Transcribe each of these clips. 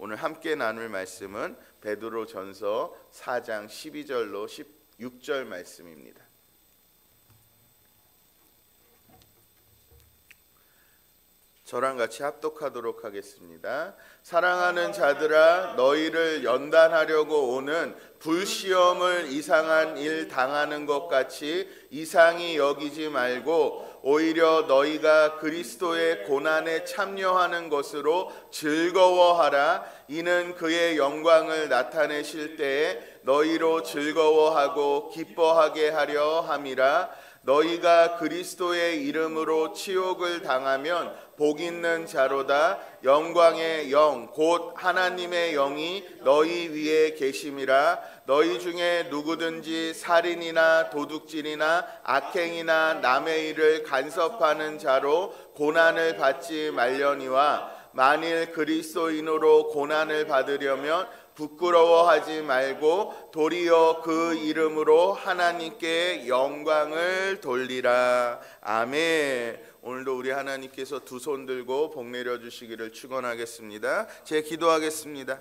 오늘 함께 나눌 말씀은 베드로전서 4장 12절로 16절 말씀입니다. 저랑 같이 합독하도록 하겠습니다. 사랑하는 자들아, 너희를 연단하려고 오는 불시험을 이상한 일 당하는 것 같이 이상히 여기지 말고 오히려 너희가 그리스도의 고난에 참여하는 것으로 즐거워하라. 이는 그의 영광을 나타내실 때에 너희로 즐거워하고 기뻐하게 하려 함이라. 너희가 그리스도의 이름으로 치욕을 당하면 복 있는 자로다. 영광의 영 곧 하나님의 영이 너희 위에 계심이라. 너희 중에 누구든지 살인이나 도둑질이나 악행이나 남의 일을 간섭하는 자로 고난을 받지 말려니와 만일 그리스도인으로 고난을 받으려면 부끄러워하지 말고 도리어 그 이름으로 하나님께 영광을 돌리라. 아멘. 오늘도 우리 하나님께서 두 손 들고 복 내려주시기를 축원하겠습니다. 제 기도하겠습니다.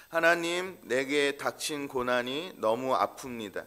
하나님, 내게 닥친 고난이 너무 아픕니다.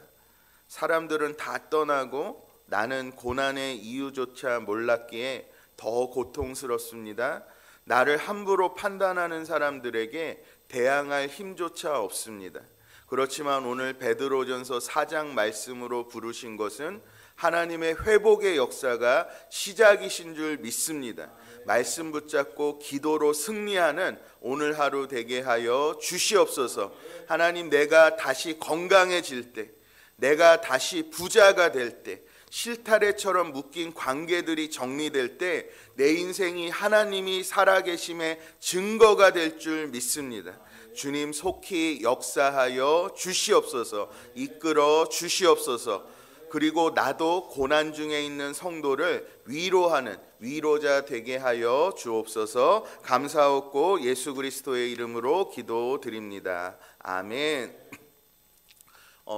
사람들은 다 떠나고 나는 고난의 이유조차 몰랐기에 더 고통스럽습니다. 나를 함부로 판단하는 사람들에게 대항할 힘조차 없습니다. 그렇지만 오늘 베드로전서 4장 말씀으로 부르신 것은 하나님의 회복의 역사가 시작이신 줄 믿습니다. 말씀 붙잡고 기도로 승리하는 오늘 하루 되게 하여 주시옵소서. 하나님, 내가 다시 건강해질 때, 내가 다시 부자가 될 때, 실타래처럼 묶인 관계들이 정리될 때 내 인생이 하나님이 살아계심의 증거가 될 줄 믿습니다. 주님 속히 역사하여 주시옵소서. 이끌어 주시옵소서. 그리고 나도 고난 중에 있는 성도를 위로하는 위로자 되게 하여 주옵소서. 감사하고 예수 그리스도의 이름으로 기도드립니다. 아멘.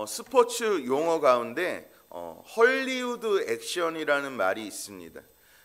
스포츠 용어 가운데 헐리우드 액션이라는 말이 있습니다.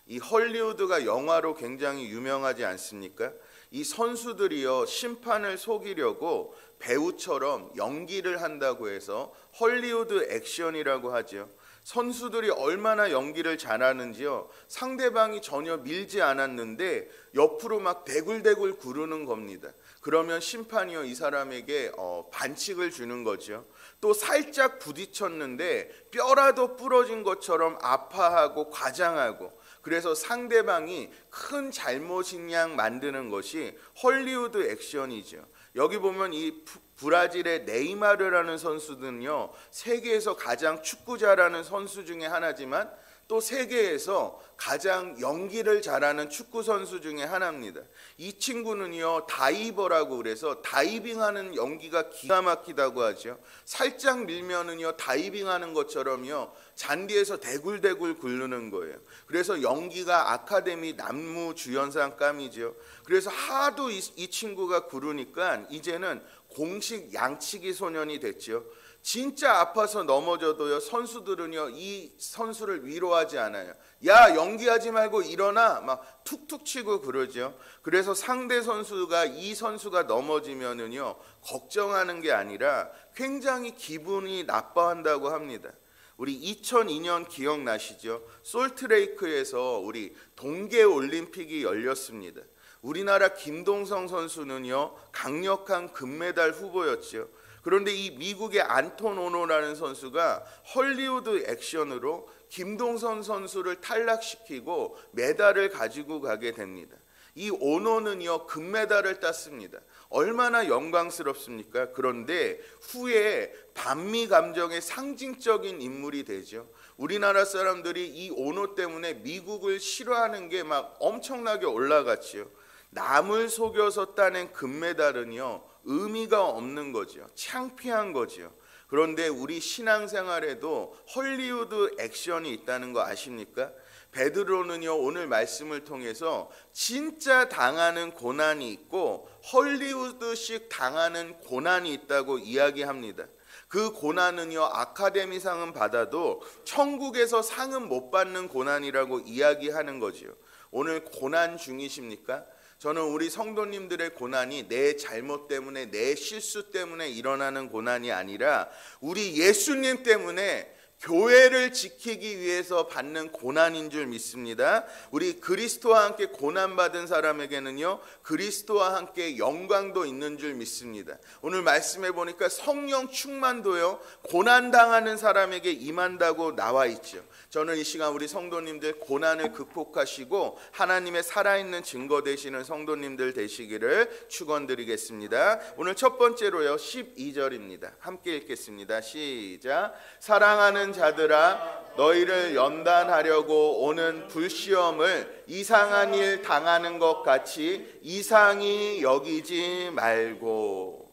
이 헐리우드가 영화로 굉장히 유명하지 않습니까? 이 선수들이요, 심판을 속이려고 배우처럼 연기를 한다고 해서 헐리우드 액션이라고 하죠. 선수들이 얼마나 연기를 잘하는지요, 상대방이 전혀 밀지 않았는데 옆으로 막 대굴대굴 구르는 겁니다. 그러면 심판이요, 이 사람에게 반칙을 주는 거죠. 또 살짝 부딪혔는데 뼈라도 부러진 것처럼 아파하고 과장하고, 그래서 상대방이 큰 잘못인 양 만드는 것이 헐리우드 액션이죠. 여기 보면 이 브라질의 네이마르라는 선수는요, 세계에서 가장 축구 잘하는 선수 중에 하나지만 또 세계에서 가장 연기를 잘하는 축구 선수 중에 하나입니다. 이 친구는요, 다이버라고 그래서 다이빙하는 연기가 기가 막히다고 하죠. 살짝 밀면은요, 다이빙하는 것처럼요, 잔디에서 대굴대굴 굴르는 거예요. 그래서 연기가 아카데미 남무주연상감이죠. 그래서 하도 이 친구가 구르니까 이제는 공식 양치기 소년이 됐죠. 진짜 아파서 넘어져도요, 선수들은요, 이 선수를 위로하지 않아요. 야, 연기하지 말고 일어나, 막 툭툭 치고 그러죠. 그래서 상대 선수가 이 선수가 넘어지면은요, 걱정하는 게 아니라 굉장히 기분이 나빠한다고 합니다. 우리 2002년 기억나시죠? 솔트레이크에서 우리 동계 올림픽이 열렸습니다. 우리나라 김동성 선수는요, 강력한 금메달 후보였죠. 그런데 이 미국의 안톤 오노라는 선수가 헐리우드 액션으로 김동선 선수를 탈락시키고 메달을 가지고 가게 됩니다. 이 오노는요, 금메달을 땄습니다. 얼마나 영광스럽습니까? 그런데 후에 반미 감정의 상징적인 인물이 되죠. 우리나라 사람들이 이 오노 때문에 미국을 싫어하는 게 막 엄청나게 올라갔지요. 남을 속여서 따낸 금메달은요, 의미가 없는 거죠. 창피한 거죠. 그런데 우리 신앙생활에도 헐리우드 액션이 있다는 거 아십니까? 베드로는요, 오늘 말씀을 통해서 진짜 당하는 고난이 있고 헐리우드식 당하는 고난이 있다고 이야기합니다. 그 고난은요, 아카데미상은 받아도 천국에서 상은 못 받는 고난이라고 이야기하는 거죠. 오늘 고난 중이십니까? 저는 우리 성도님들의 고난이 내 잘못 때문에, 내 실수 때문에 일어나는 고난이 아니라 우리 예수님 때문에 교회를 지키기 위해서 받는 고난인 줄 믿습니다. 우리 그리스도와 함께 고난받은 사람에게는요, 그리스도와 함께 영광도 있는 줄 믿습니다. 오늘 말씀해 보니까 성령 충만도요, 고난당하는 사람에게 임한다고 나와 있죠. 저는 이 시간 우리 성도님들 고난을 극복하시고 하나님의 살아있는 증거 되시는 성도님들 되시기를 축원드리겠습니다. 오늘 첫 번째로요, 12절입니다. 함께 읽겠습니다. 시작. 사랑하는 자들아, 너희를 연단하려고 오는 불시험을 이상한 일 당하는 것 같이 이상히 여기지 말고.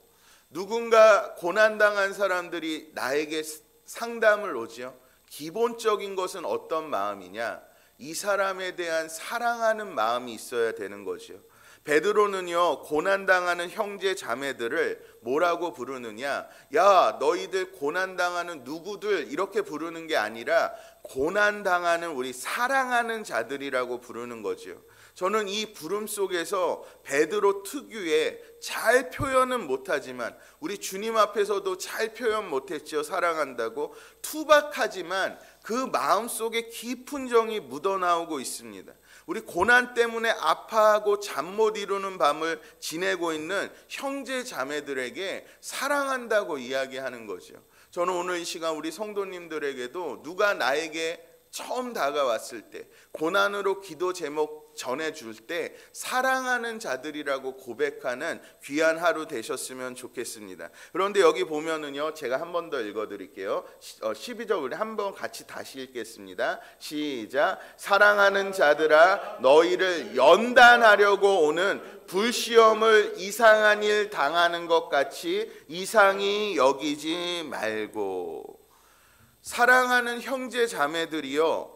누군가 고난당한 사람들이 나에게 상담을 오죠. 기본적인 것은 어떤 마음이냐? 이 사람에 대한 사랑하는 마음이 있어야 되는 거죠. 베드로는요, 고난당하는 형제 자매들을 뭐라고 부르느냐? 야, 너희들 고난당하는 누구들, 이렇게 부르는 게 아니라 고난당하는 우리 사랑하는 자들이라고 부르는 거죠. 저는 이 부름 속에서 베드로 특유의 잘 표현은 못하지만, 우리 주님 앞에서도 잘 표현 못했죠. 사랑한다고. 투박하지만 그 마음속에 깊은 정이 묻어나오고 있습니다. 우리 고난 때문에 아파하고 잠 못 이루는 밤을 지내고 있는 형제 자매들에게 사랑한다고 이야기하는 거죠. 저는 오늘 이 시간 우리 성도님들에게도 누가 나에게 처음 다가왔을 때, 고난으로 기도 제목 전해줄 때 사랑하는 자들이라고 고백하는 귀한 하루 되셨으면 좋겠습니다. 그런데 여기 보면은요, 제가 한 번 더 읽어드릴게요. 12절 우리 한번 같이 다시 읽겠습니다. 시작. 사랑하는 자들아, 너희를 연단하려고 오는 불시험을 이상한 일 당하는 것 같이 이상히 여기지 말고. 사랑하는 형제 자매들이요,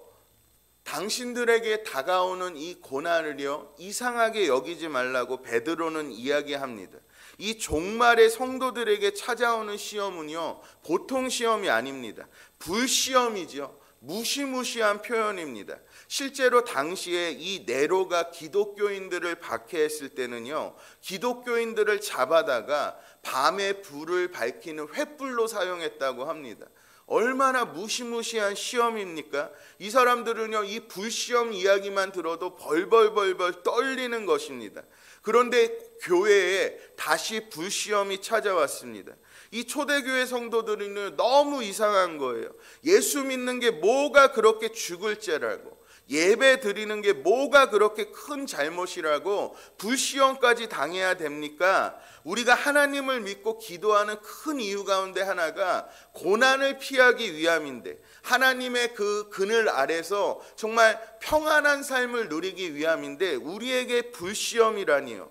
당신들에게 다가오는 이 고난을요, 이상하게 여기지 말라고 베드로는 이야기합니다. 이 종말의 성도들에게 찾아오는 시험은요, 보통 시험이 아닙니다. 불시험이죠. 무시무시한 표현입니다. 실제로 당시에 이 네로가 기독교인들을 박해했을 때는요, 기독교인들을 잡아다가 밤에 불을 밝히는 횃불로 사용했다고 합니다. 얼마나 무시무시한 시험입니까? 이 사람들은요, 이 불시험 이야기만 들어도 벌벌벌벌 떨리는 것입니다. 그런데 교회에 다시 불시험이 찾아왔습니다. 이 초대교회 성도들은 너무 이상한 거예요. 예수 믿는 게 뭐가 그렇게 죽을 죄라고, 예배 드리는 게 뭐가 그렇게 큰 잘못이라고 불시험까지 당해야 됩니까? 우리가 하나님을 믿고 기도하는 큰 이유 가운데 하나가 고난을 피하기 위함인데, 하나님의 그 그늘 아래서 정말 평안한 삶을 누리기 위함인데, 우리에게 불시험이라니요.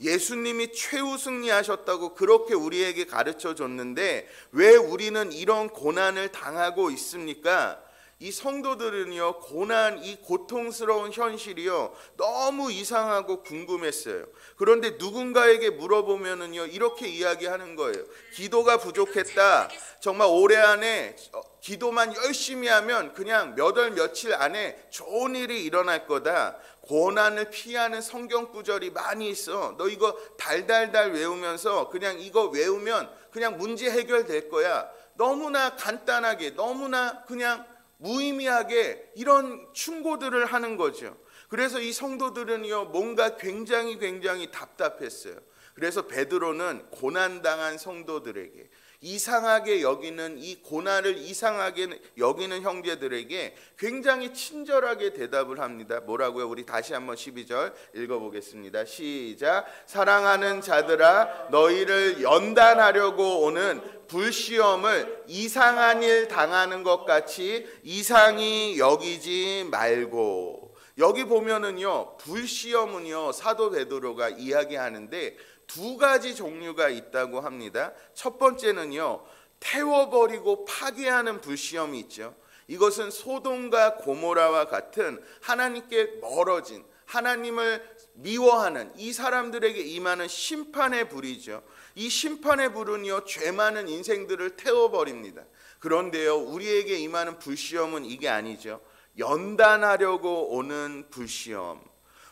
예수님이 최후 승리하셨다고 그렇게 우리에게 가르쳐 줬는데 왜 우리는 이런 고난을 당하고 있습니까? 이 성도들은요, 고난, 이 고통스러운 현실이요, 너무 이상하고 궁금했어요. 그런데 누군가에게 물어보면은요, 이렇게 이야기하는 거예요. 기도가 부족했다. 정말 올해 안에 기도만 열심히 하면 그냥 몇 월 며칠 안에 좋은 일이 일어날 거다. 고난을 피하는 성경 구절이 많이 있어. 너 이거 달달달 외우면서 그냥 이거 외우면 그냥 문제 해결될 거야. 너무나 간단하게, 너무나 그냥 무의미하게 이런 충고들을 하는 거죠. 그래서 이 성도들은요, 뭔가 굉장히 답답했어요. 그래서 베드로는 고난당한 성도들에게, 이상하게 여기는 이 고난을 이상하게 여기는 형제들에게 굉장히 친절하게 대답을 합니다. 뭐라고요? 우리 다시 한번 12절 읽어보겠습니다. 시작. 사랑하는 자들아, 너희를 연단하려고 오는 불시험을 이상한 일 당하는 것 같이 이상히 여기지 말고. 여기 보면은요, 불시험은요, 사도 베드로가 이야기하는데 두 가지 종류가 있다고 합니다. 첫 번째는요, 태워버리고 파괴하는 불시험이 있죠. 이것은 소돔과 고모라와 같은 하나님께 멀어진, 하나님을 미워하는 이 사람들에게 임하는 심판의 불이죠. 이 심판의 불은요, 죄 많은 인생들을 태워버립니다. 그런데요, 우리에게 임하는 불시험은 이게 아니죠. 연단하려고 오는 불시험.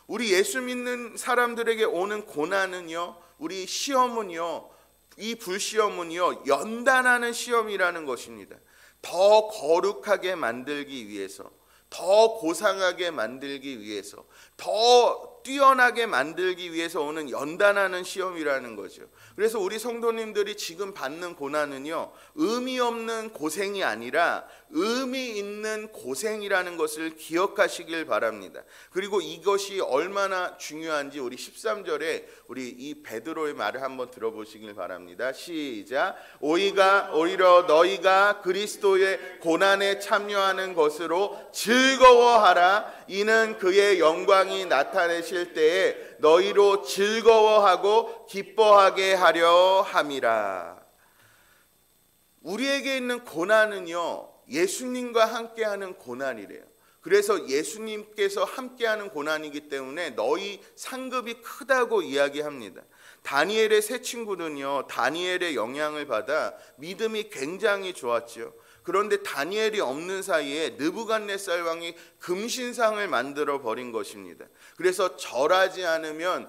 우리 예수 믿는 사람들에게 오는 고난은요, 우리 시험은요, 이 불시험은요, 연단하는 시험이라는 것입니다. 더 거룩하게 만들기 위해서, 더 고상하게 만들기 위해서, 더 뛰어나게 만들기 위해서 오는 연단하는 시험이라는 거죠. 그래서 우리 성도님들이 지금 받는 고난은요, 의미 없는 고생이 아니라 의미 있는 고생이라는 것을 기억하시길 바랍니다. 그리고 이것이 얼마나 중요한지 우리 13절에 우리 이 베드로의 말을 한번 들어보시길 바랍니다. 시작. 오히려 너희가 그리스도의 고난에 참여하는 것으로 즐거워하라. 이는 그의 영광이 나타내실 때에 너희로 즐거워하고 기뻐하게 하려 함이라. 우리에게 있는 고난은요, 예수님과 함께하는 고난이래요. 그래서 예수님께서 함께하는 고난이기 때문에 너희 상급이 크다고 이야기합니다. 다니엘의 세 친구는요, 다니엘의 영향을 받아 믿음이 굉장히 좋았죠. 그런데 다니엘이 없는 사이에 느부갓네살 왕이 금신상을 만들어 버린 것입니다. 그래서 절하지 않으면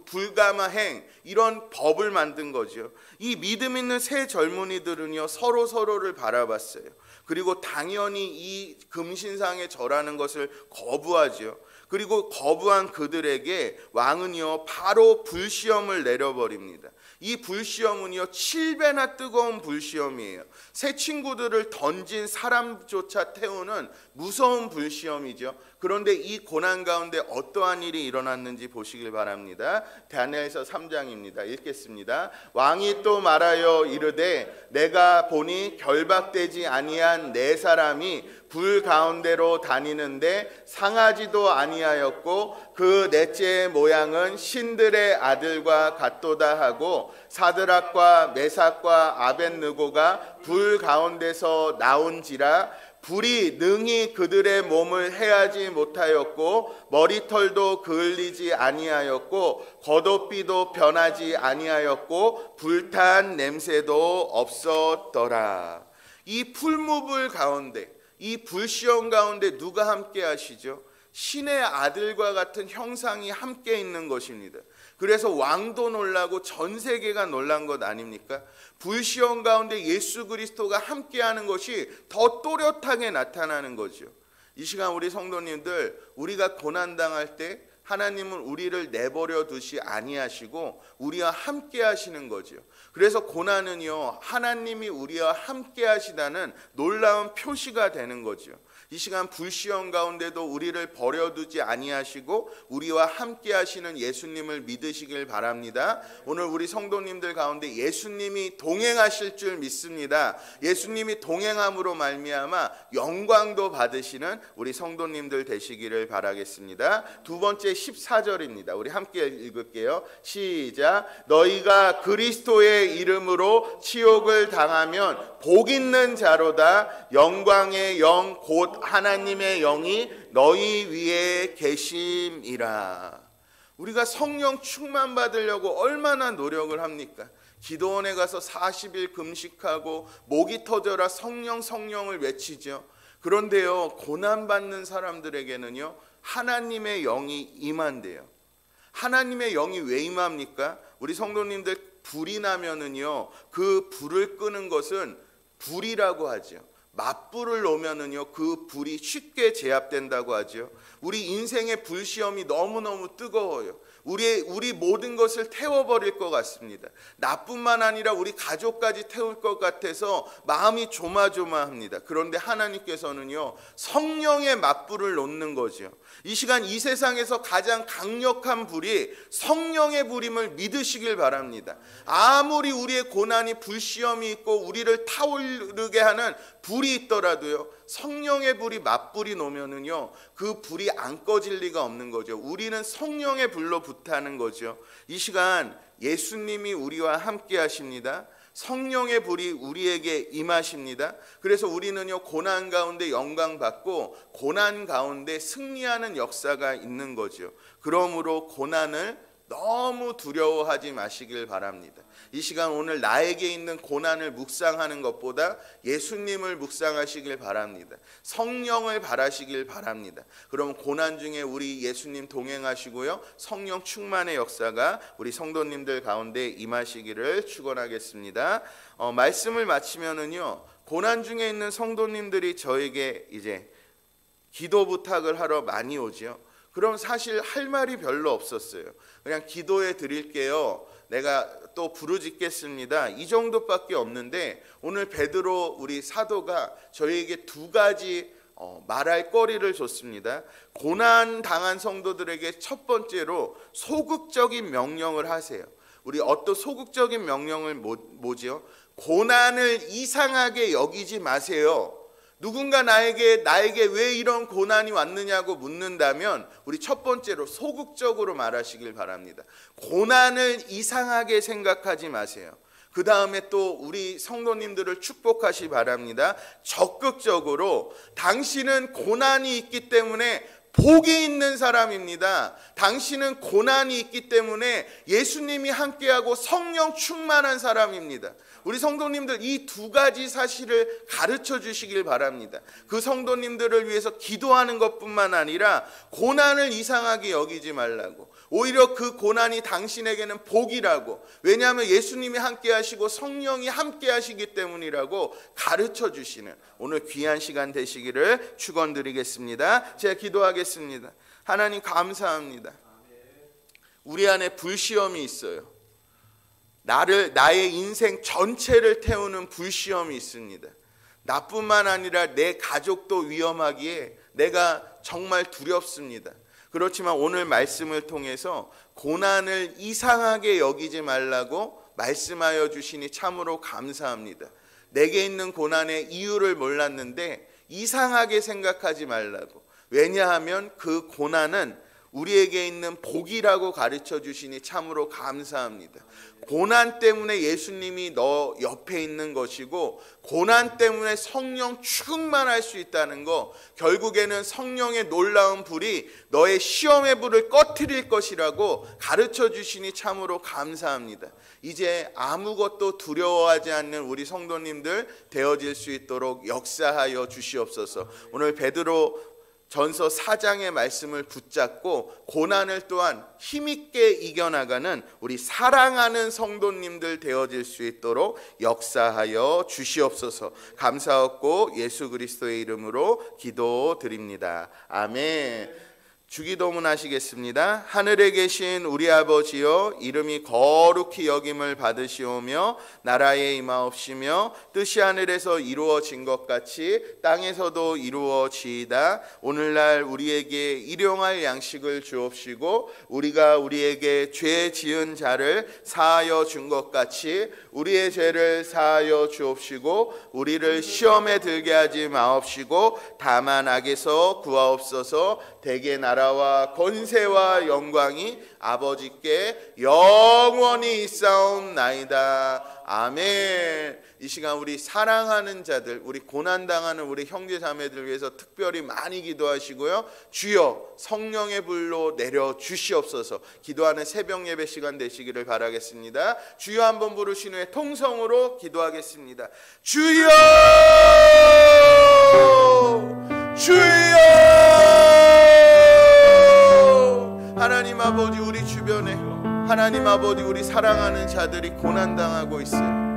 불가마행, 이런 법을 만든 거죠. 이 믿음 있는 세 젊은이들은요, 서로를 바라봤어요. 그리고 당연히 이 금신상에 절하는 것을 거부하죠. 그리고 거부한 그들에게 왕은요, 바로 불시험을 내려버립니다. 이 불시험은요, 7배나 뜨거운 불시험이에요. 새 친구들을 던진 사람조차 태우는 무서운 불시험이죠. 그런데 이 고난 가운데 어떠한 일이 일어났는지 보시길 바랍니다. 다니엘서 3장입니다. 읽겠습니다. 왕이 또 말하여 이르되 내가 보니 결박되지 아니한 네 사람이 불 가운데로 다니는데 상하지도 아니하였고 그 넷째의 모양은 신들의 아들과 같도다 하고 사드락과 메삭과 아벳느고가 불 가운데서 나온지라 불이 능히 그들의 몸을 해하지 못하였고 머리털도 그을리지 아니하였고 겉옷비도 변하지 아니하였고 불탄 냄새도 없었더라. 이 풀무불 가운데, 이 불시험 가운데 누가 함께 하시죠? 신의 아들과 같은 형상이 함께 있는 것입니다. 그래서 왕도 놀라고 전 세계가 놀란 것 아닙니까? 불시험 가운데 예수 그리스도가 함께하는 것이 더 또렷하게 나타나는 거죠. 이 시간 우리 성도님들, 우리가 고난당할 때 하나님은 우리를 내버려 두시 아니하시고 우리와 함께 하시는 거죠. 그래서 고난은요, 하나님이 우리와 함께 하시다는 놀라운 표시가 되는 거죠. 이 시간 불시험 가운데도 우리를 버려두지 아니하시고 우리와 함께 하시는 예수님을 믿으시길 바랍니다. 오늘 우리 성도님들 가운데 예수님이 동행하실 줄 믿습니다. 예수님이 동행함으로 말미암아 영광도 받으시는 우리 성도님들 되시기를 바라겠습니다. 두 번째 14절입니다. 우리 함께 읽을게요. 시작. 너희가 그리스도의 이름으로 치욕을 당하면 복 있는 자로다. 영광의 영 곧 하나님의 영이 너희 위에 계심이라. 우리가 성령 충만 받으려고 얼마나 노력을 합니까? 기도원에 가서 40일 금식하고 목이 터져라 성령을 외치죠. 그런데요, 고난받는 사람들에게는요, 하나님의 영이 임한대요. 하나님의 영이 왜 임합니까? 우리 성도님들 불이 나면은요, 그 불을 끄는 것은 불이라고 하죠. 맞불을 놓으면은요, 그 불이 쉽게 제압된다고 하죠. 우리 인생의 불시험이 너무너무 뜨거워요. 우리 모든 것을 태워버릴 것 같습니다. 나뿐만 아니라 우리 가족까지 태울 것 같아서 마음이 조마조마합니다. 그런데 하나님께서는요, 성령의 맞불을 놓는 거죠. 이 시간 이 세상에서 가장 강력한 불이 성령의 불임을 믿으시길 바랍니다. 아무리 우리의 고난이 불시험이 있고 우리를 타오르게 하는 불이 있더라도요, 성령의 불이 맞불이 놓으면은요, 그 불이 안 꺼질 리가 없는 거죠. 우리는 성령의 불로 불타는 거죠. 이 시간 예수님이 우리와 함께 하십니다. 성령의 불이 우리에게 임하십니다. 그래서 우리는요, 고난 가운데 영광 받고 고난 가운데 승리하는 역사가 있는 거죠. 그러므로 고난을 너무 두려워하지 마시길 바랍니다. 이 시간 오늘 나에게 있는 고난을 묵상하는 것보다 예수님을 묵상하시길 바랍니다. 성령을 바라시길 바랍니다. 그럼 고난 중에 우리 예수님 동행하시고요, 성령 충만의 역사가 우리 성도님들 가운데 임하시기를 축원하겠습니다. 말씀을 마치면은요, 고난 중에 있는 성도님들이 저에게 이제 기도 부탁을 하러 많이 오지요. 그럼 사실 할 말이 별로 없었어요. 그냥 기도해 드릴게요, 내가 또 부르짖겠습니다, 이 정도밖에 없는데, 오늘 베드로 우리 사도가 저희에게 두 가지 말할 거리를 줬습니다. 고난 당한 성도들에게 첫 번째로 소극적인 명령을 하세요. 우리 어떤 소극적인 명령을 뭐지요? 고난을 이상하게 여기지 마세요. 누군가 나에게 왜 이런 고난이 왔느냐고 묻는다면 우리 첫 번째로 소극적으로 말하시길 바랍니다. 고난을 이상하게 생각하지 마세요. 그 다음에 또 우리 성도님들을 축복하시 바랍니다. 적극적으로 당신은 고난이 있기 때문에 복이 있는 사람입니다. 당신은 고난이 있기 때문에 예수님이 함께하고 성령 충만한 사람입니다. 우리 성도님들 이 두 가지 사실을 가르쳐 주시길 바랍니다. 그 성도님들을 위해서 기도하는 것뿐만 아니라 고난을 이상하게 여기지 말라고, 오히려 그 고난이 당신에게는 복이라고, 왜냐하면 예수님이 함께 하시고 성령이 함께 하시기 때문이라고 가르쳐 주시는 오늘 귀한 시간 되시기를 축원드리겠습니다. 제가 기도하겠습니다. 하나님 감사합니다. 우리 안에 불시험이 있어요. 나의 인생 전체를 태우는 불시험이 있습니다. 나뿐만 아니라 내 가족도 위험하기에 내가 정말 두렵습니다. 그렇지만 오늘 말씀을 통해서 고난을 이상하게 여기지 말라고 말씀하여 주시니 참으로 감사합니다. 내게 있는 고난의 이유를 몰랐는데 이상하게 생각하지 말라고, 왜냐하면 그 고난은 우리에게 있는 복이라고 가르쳐 주시니 참으로 감사합니다. 고난 때문에 예수님이 너 옆에 있는 것이고, 고난 때문에 성령 충만할 수 있다는 거, 결국에는 성령의 놀라운 불이 너의 시험의 불을 꺼트릴 것이라고 가르쳐 주시니 참으로 감사합니다. 이제 아무것도 두려워하지 않는 우리 성도님들 되어질 수 있도록 역사하여 주시옵소서. 오늘 베드로 전서 4장의 말씀을 붙잡고 고난을 또한 힘있게 이겨나가는 우리 사랑하는 성도님들 되어질 수 있도록 역사하여 주시옵소서. 감사하고 예수 그리스도의 이름으로 기도드립니다. 아멘. 주기도문 하시겠습니다. 하늘에 계신 우리 아버지여, 이름이 거룩히 여김을 받으시오며 나라에 임하옵시며 뜻이 하늘에서 이루어진 것 같이 땅에서도 이루어지이다. 오늘날 우리에게 일용할 양식을 주옵시고, 우리가 우리에게 죄 지은 자를 사하여 준 것 같이 우리의 죄를 사하여 주옵시고, 우리를 시험에 들게 하지 마옵시고 다만 악에서 구하옵소서. 대개 나라와 권세와 영광이 아버지께 영원히 있사옵나이다. 아멘. 이 시간 우리 사랑하는 자들, 우리 고난당하는 우리 형제 자매들 위해서 특별히 많이 기도하시고요, 주여 성령의 불로 내려 주시옵소서. 기도하는 새벽 예배 시간 되시기를 바라겠습니다. 주여 한번 부르신 후에 통성으로 기도하겠습니다. 주여, 주여. 하나님 아버지, 우리 주변에 하나님 아버지, 우리 사랑하는 자들이 고난당하고 있어요.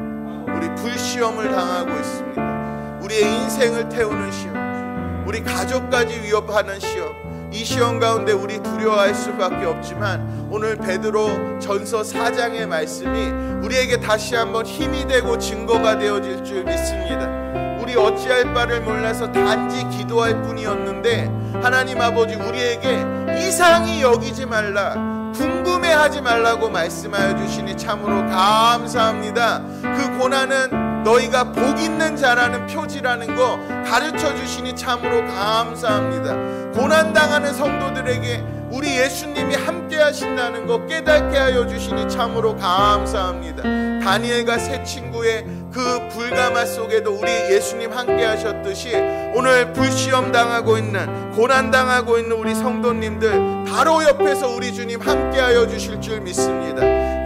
우리 불시험을 당하고 있습니다. 우리의 인생을 태우는 시험, 우리 가족까지 위협하는 시험, 이 시험 가운데 우리 두려워할 수밖에 없지만 오늘 베드로 전서 4장의 말씀이 우리에게 다시 한번 힘이 되고 증거가 되어질 줄 믿습니다. 우리 어찌할 바를 몰라서 단지 기도할 뿐이었는데 하나님 아버지, 우리에게 이상히 여기지 말라, 궁금해하지 말라고 말씀하여 주시니 참으로 감사합니다. 그 고난은 너희가 복 있는 자라는 표지라는 거 가르쳐 주시니 참으로 감사합니다. 고난당하는 성도들에게 우리 예수님이 함께 하신다는 것 깨닫게 하여 주시니 참으로 감사합니다. 다니엘과 세 친구의 그 불가마 속에도 우리 예수님 함께 하셨듯이 오늘 불시험 당하고 있는, 고난 당하고 있는 우리 성도님들 바로 옆에서 우리 주님 함께 하여 주실 줄 믿습니다.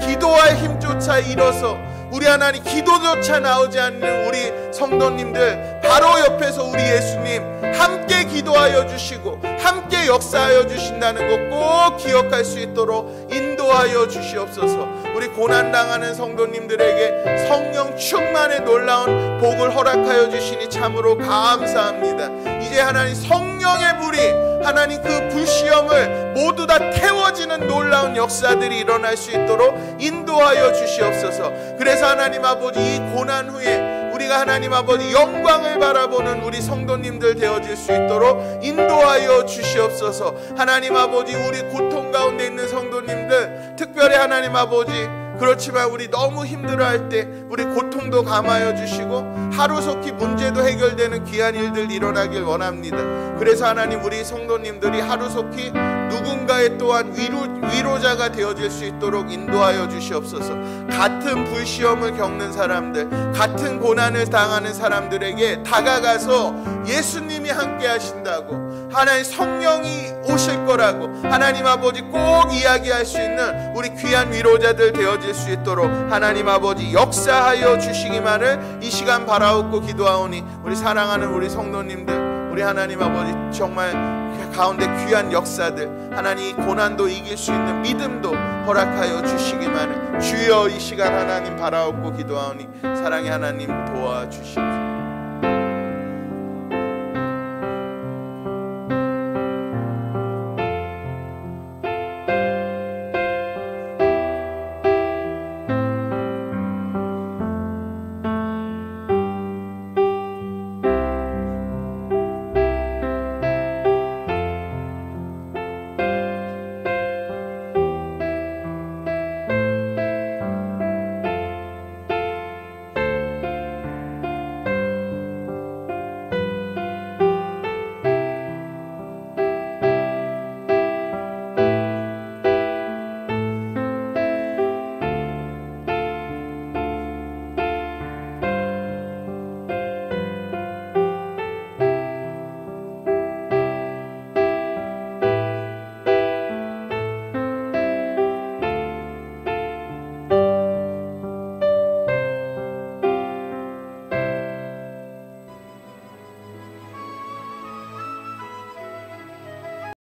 기도할 힘조차 잃어서 우리 하나님 기도조차 나오지 않는 우리 성도님들 바로 옆에서 우리 예수님 함께 기도하여 주시고 함께 역사하여 주신다는 것 꼭 기억할 수 있도록 인도하여 주시옵소서. 우리 고난당하는 성도님들에게 성령 충만의 놀라운 복을 허락하여 주시니 참으로 감사합니다. 이제 하나님 성령의 불이 하나님 그 불시험을 모두 다 태워지는 놀라운 역사들이 일어날 수 있도록 인도하여 주시옵소서. 그래서 하나님 아버지 이 고난 후에 우리가 하나님 아버지 영광을 바라보는 우리 성도님들 되어질 수 있도록 인도하여 주시옵소서. 하나님 아버지 우리 고통 가운데 있는 성도님들 특별히 하나님 아버지 그렇지만 우리 너무 힘들어할 때 우리 고통도 감하여 주시고 하루속히 문제도 해결되는 귀한 일들 일어나길 원합니다. 그래서 하나님 우리 성도님들이 하루속히 누군가의 또한 위로자가 되어질 수 있도록 인도하여 주시옵소서. 같은 불시험을 겪는 사람들, 같은 고난을 당하는 사람들에게 다가가서 예수님이 함께 하신다고, 하나님 성령이 오실 거라고 하나님 아버지 꼭 이야기할 수 있는 우리 귀한 위로자들 되어질 수 있도록 하나님 아버지 역사하여 주시기만을 이 시간 바라옵고 기도하오니 우리 사랑하는 우리 성도님들, 우리 하나님 아버지 정말 가운데 귀한 역사들, 하나님 고난도 이길 수 있는 믿음도 허락하여 주시기만을 주여 이 시간 하나님 바라옵고 기도하오니 사랑의 하나님 도와주시옵소서.